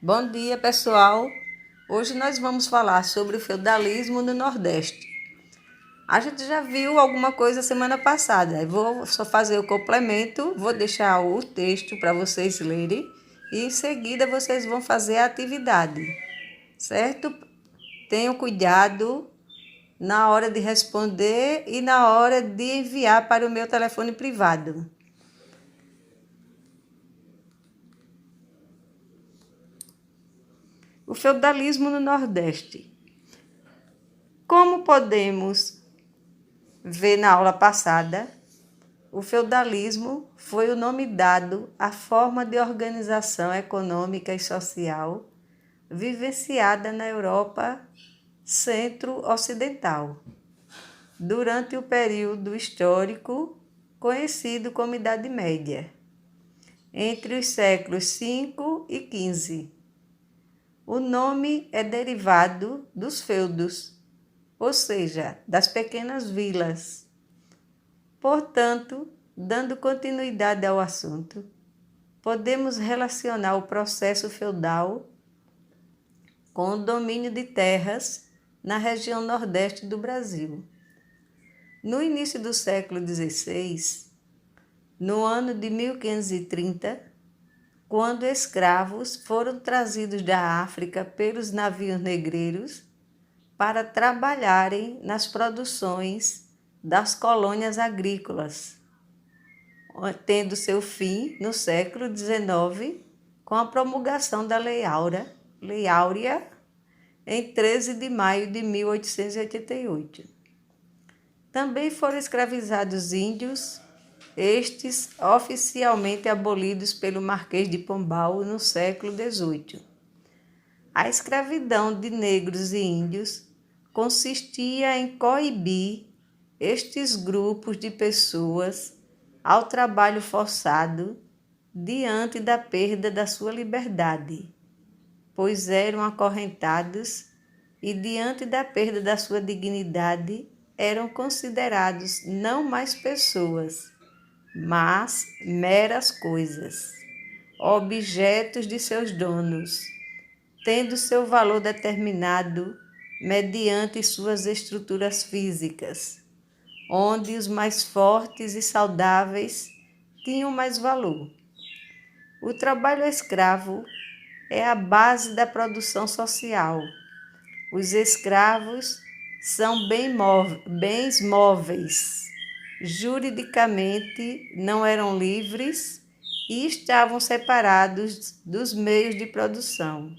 Bom dia, pessoal! Hoje nós vamos falar sobre o feudalismo no Nordeste. A gente já viu alguma coisa semana passada. Eu vou só fazer o complemento, vou deixar o texto para vocês lerem e em seguida vocês vão fazer a atividade, certo? Tenham cuidado na hora de responder e na hora de enviar para o meu telefone privado. O feudalismo no Nordeste. Como podemos ver na aula passada, o feudalismo foi o nome dado à forma de organização econômica e social vivenciada na Europa centro-ocidental, durante o período histórico conhecido como Idade Média, entre os séculos V e XV. O nome é derivado dos feudos, ou seja, das pequenas vilas. Portanto, dando continuidade ao assunto, podemos relacionar o processo feudal com o domínio de terras na região nordeste do Brasil. No início do século XVI, no ano de 1530, quando escravos foram trazidos da África pelos navios negreiros para trabalharem nas produções das colônias agrícolas, tendo seu fim no século XIX com a promulgação da Lei Áurea em 13 de maio de 1888. Também foram escravizados índios, estes oficialmente abolidos pelo Marquês de Pombal no século XVIII. A escravidão de negros e índios consistia em coibir estes grupos de pessoas ao trabalho forçado diante da perda da sua liberdade, pois eram acorrentados e diante da perda da sua dignidade eram considerados não mais pessoas, mas meras coisas, objetos de seus donos, tendo seu valor determinado mediante suas estruturas físicas, onde os mais fortes e saudáveis tinham mais valor. O trabalho escravo é a base da produção social. Os escravos são bens móveis, juridicamente não eram livres e estavam separados dos meios de produção.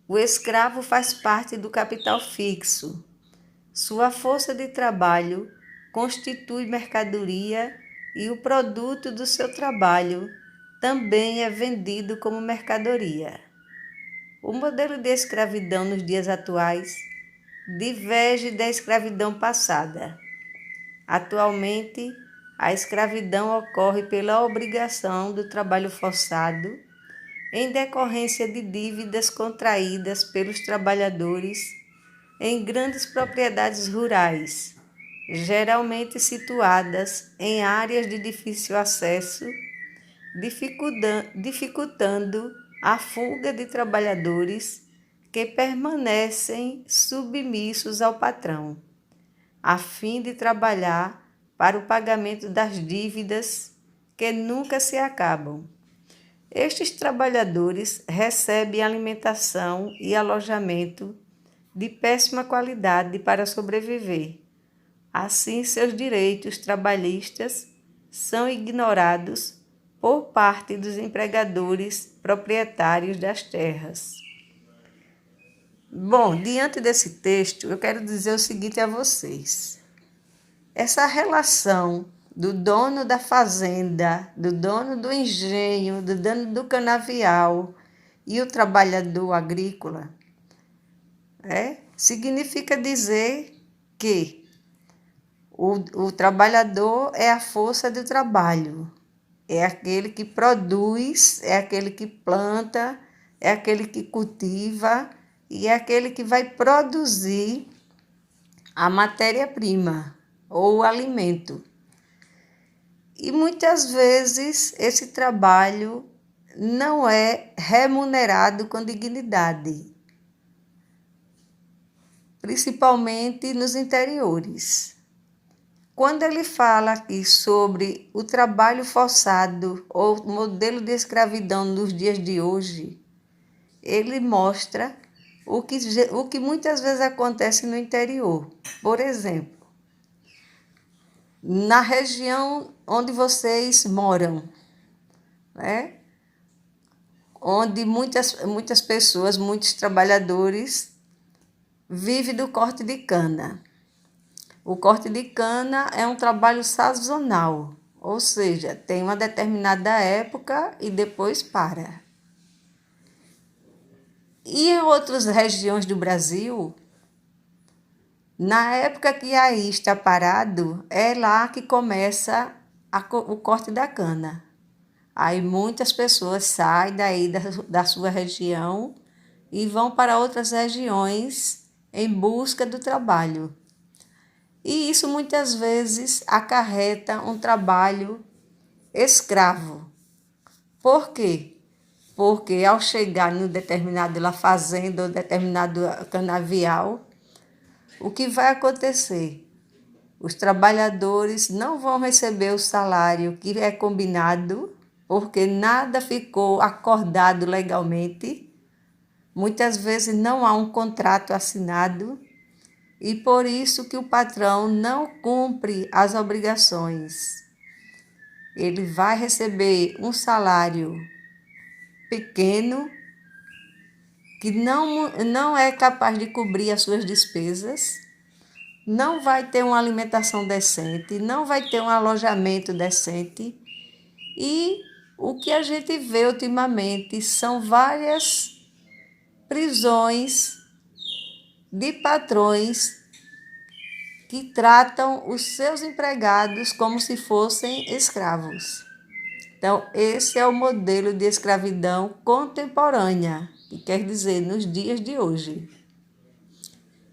O escravo faz parte do capital fixo. Sua força de trabalho constitui mercadoria e o produto do seu trabalho também é vendido como mercadoria. O modelo de escravidão nos dias atuais diverge da escravidão passada. Atualmente, a escravidão ocorre pela obrigação do trabalho forçado em decorrência de dívidas contraídas pelos trabalhadores em grandes propriedades rurais, geralmente situadas em áreas de difícil acesso, dificultando a fuga de trabalhadores que permanecem submissos ao patrão, a fim de trabalhar para o pagamento das dívidas que nunca se acabam. Estes trabalhadores recebem alimentação e alojamento de péssima qualidade para sobreviver. Assim, seus direitos trabalhistas são ignorados por parte dos empregadores proprietários das terras. Bom, diante desse texto, eu quero dizer o seguinte a vocês. Essa relação do dono da fazenda, do dono do engenho, do dono do canavial e o trabalhador agrícola, significa dizer que o trabalhador é a força do trabalho, é aquele que produz, é aquele que planta, é aquele que cultiva e é aquele que vai produzir a matéria-prima ou o alimento. E muitas vezes esse trabalho não é remunerado com dignidade, principalmente nos interiores. Quando ele fala aqui sobre o trabalho forçado ou modelo de escravidão nos dias de hoje, ele mostra o que muitas vezes acontece no interior. Por exemplo, na região onde vocês moram, né? Onde muitas pessoas, muitos trabalhadores vivem do corte de cana. O corte de cana é um trabalho sazonal, ou seja, tem uma determinada época e depois para. E em outras regiões do Brasil, na época que aí está parado, é lá que começa o corte da cana. Aí muitas pessoas saem daí da sua região e vão para outras regiões em busca do trabalho. E isso muitas vezes acarreta um trabalho escravo. Por quê? Porque ao chegar em determinada fazenda ou determinado canavial, o que vai acontecer? Os trabalhadores não vão receber o salário que é combinado, porque nada ficou acordado legalmente. Muitas vezes não há um contrato assinado e por isso que o patrão não cumpre as obrigações. Ele vai receber um salário pequeno que não é capaz de cobrir as suas despesas, não vai ter uma alimentação decente, não vai ter um alojamento decente. E o que a gente vê ultimamente são várias prisões de patrões que tratam os seus empregados como se fossem escravos. Então, esse é o modelo de escravidão contemporânea, que quer dizer nos dias de hoje.